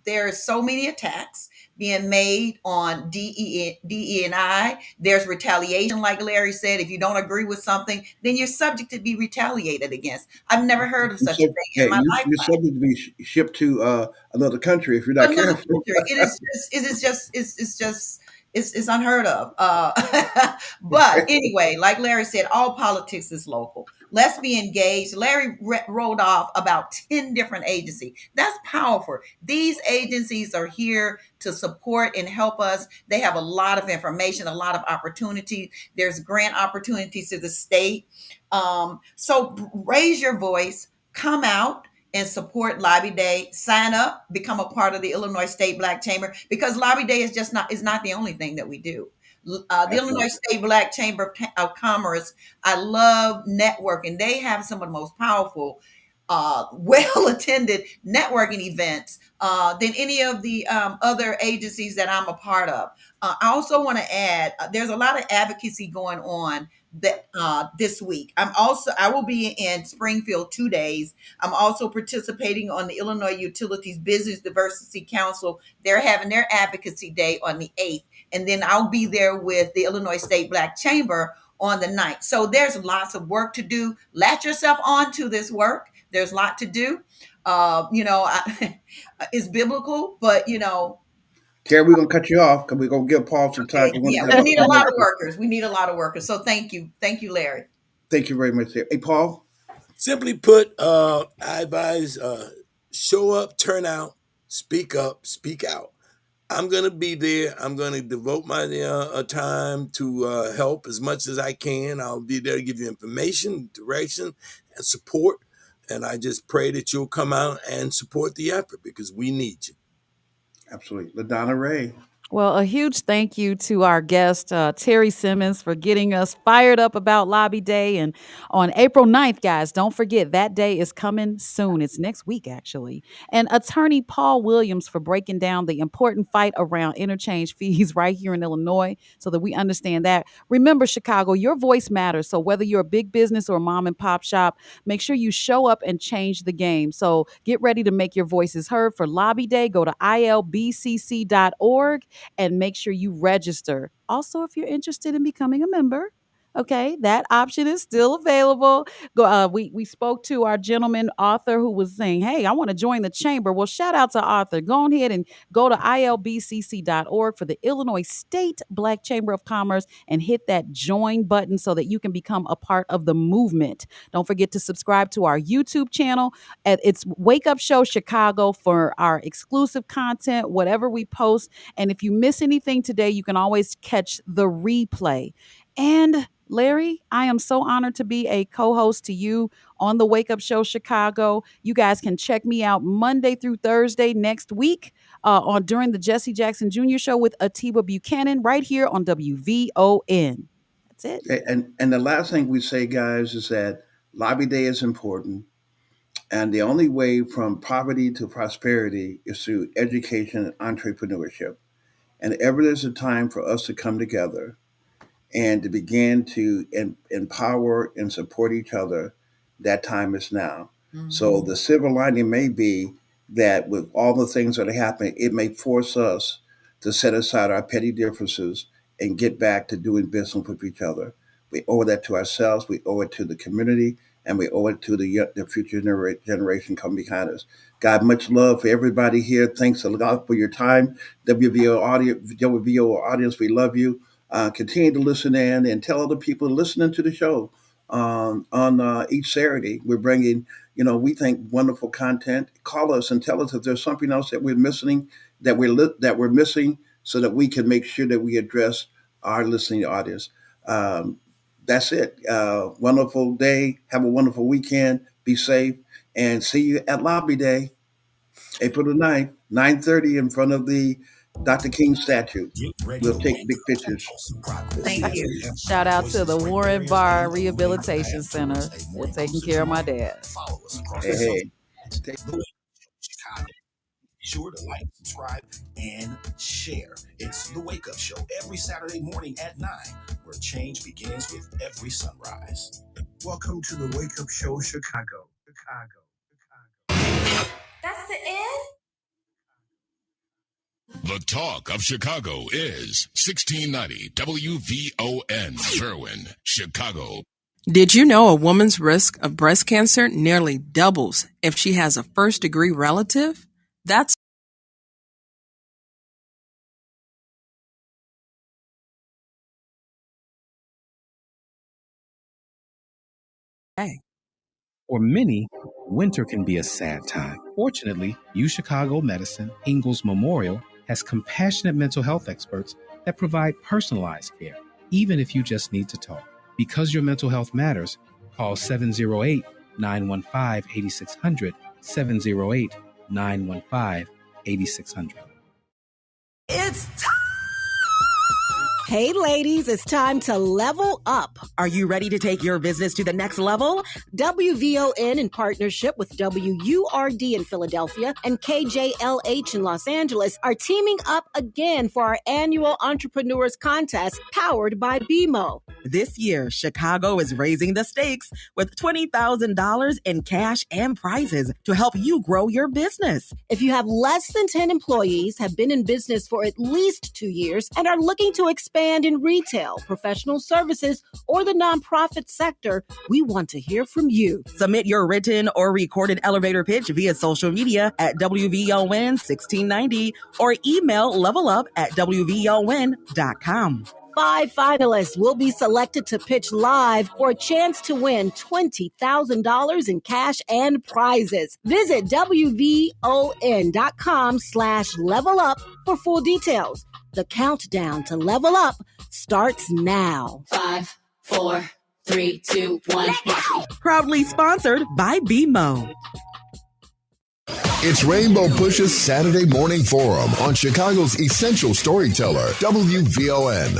there are so many attacks being made on DE and I. There's retaliation, like Larry said. If you don't agree with something, then you're subject to be retaliated against. I've never heard of You such a said, thing yeah, in my you're lifetime. subject to be shipped to another country if you're not Another careful. country. It's unheard of. But anyway, like Larry said, all politics is local. Let's be engaged. Larry rolled off about 10 different agencies. That's powerful. These agencies are here to support and help us. They have a lot of information, a lot of opportunities. There's grant opportunities to the state. So raise your voice, come out and support Lobby Day. Sign up, become a part of the Illinois State Black Chamber because Lobby Day is not the only thing that we do. The Illinois Absolutely. State Black Chamber of Commerce. I love networking. They have some of the most powerful, well attended networking events than any of the other agencies that I'm a part of. I also want to add, there's a lot of advocacy going on that this week. I will be in Springfield 2 days. I'm also participating on the Illinois Utilities Business Diversity Council. They're having their advocacy day on the 8th. And then I'll be there with the Illinois State Black Chamber on the 9th. So there's lots of work to do. Latch yourself onto this work. There's a lot to do. It's biblical, but Terry, we're gonna cut you off because we're gonna give Paul some time. okay, We want yeah, to have we a need few a more lot of people. workers. We need a lot of workers. So thank you, Larry. Thank you very much, Terry. Hey, Paul. Simply put, I advise show up, turn out, speak up, speak out. I'm going to be there. I'm going to devote my time to help as much as I can. I'll be there to give you information, direction, and support. And I just pray that you'll come out and support the effort because we need you. Absolutely. LaDonna Raeh. Well, a huge thank you to our guest, Terry Simmons, for getting us fired up about Lobby Day. And on April 9th, guys, don't forget that day is coming soon. It's next week, actually. And attorney Paul Williams for breaking down the important fight around interchange fees right here in Illinois so that we understand that. Remember, Chicago, your voice matters. So whether you're a big business or a mom and pop shop, make sure you show up and change the game. So get ready to make your voices heard for Lobby Day. Go to ilbcc.org and make sure you register. Also, if you're interested in becoming a member, okay, that option is still available. We spoke to our gentleman author who was saying, "Hey, I want to join the chamber." Well, shout out to Arthur. Go ahead and go to ilbcc.org for the Illinois State Black Chamber of Commerce and hit that join button so that you can become a part of the movement. Don't forget to subscribe to our YouTube channel. It's Wake Up Show Chicago for our exclusive content, whatever we post. And if you miss anything today, you can always catch the replay. And Larry, I am so honored to be a co-host to you on the Wake Up Show Chicago. You guys can check me out Monday through Thursday next week on during the Jesse Jackson Jr. Show with Atiba Buchanan right here on WVON. That's it. And the last thing we say, guys, is that Lobby Day is important. And the only way from poverty to prosperity is through education and entrepreneurship. And ever there's a time for us to come together and to begin to empower and support each other, that time is now. So the silver lining may be that with all the things that are happening, it may force us to set aside our petty differences and get back to doing business with each other. We owe that to ourselves, we owe it to the community, and we owe it to the future generation coming behind us. God, much love for everybody here. Thanks a lot for your time. WVO audience, we love you. Continue to listen in and tell other people listening to the show on each Saturday. We're bringing, we think wonderful content. Call us and tell us if there's something else that we're missing, that we're missing, so that we can make sure that we address our listening audience. That's it. Wonderful day. Have a wonderful weekend. Be safe, and see you at Lobby Day, April the 9th, 9:30 in front of the Dr. King statue. We'll take big pictures. Thank you. Shout out to the Warren Barr Rehabilitation Center. They're taking care of my dad. Hey. Be sure to like, subscribe, and share. It's The Wake Up Show every Saturday morning at 9, where change begins with every sunrise. Welcome to The Wake Up Show Chicago. That's the end? The talk of Chicago is 1690 WVON, Sherwin, Chicago. Did you know a woman's risk of breast cancer nearly doubles if she has a first-degree relative? That's For many, winter can be a sad time. Fortunately, UChicago Medicine Ingalls Memorial has compassionate mental health experts that provide personalized care, even if you just need to talk. Because your mental health matters, call 708-915-8600, 708-915-8600. It's time! Hey ladies, it's time to level up. Are you ready to take your business to the next level? WVON, in partnership with WURD in Philadelphia and KJLH in Los Angeles, are teaming up again for our annual Entrepreneurs Contest powered by BMO. This year, Chicago is raising the stakes with $20,000 in cash and prizes to help you grow your business. If you have less than 10 employees, have been in business for at least 2 years, and are looking to expand in retail, professional services, or the nonprofit sector, we want to hear from you. Submit your written or recorded elevator pitch via social media at WVON 1690 or email levelup@WVON.com. 5 finalists will be selected to pitch live for a chance to win $20,000 in cash and prizes. Visit WVON.com/levelup for full details. The countdown to level up starts now. 5, 4, 3, 2, 1. Proudly sponsored by BMO. It's Rainbow Push's Saturday Morning Forum on Chicago's essential storyteller, WVON.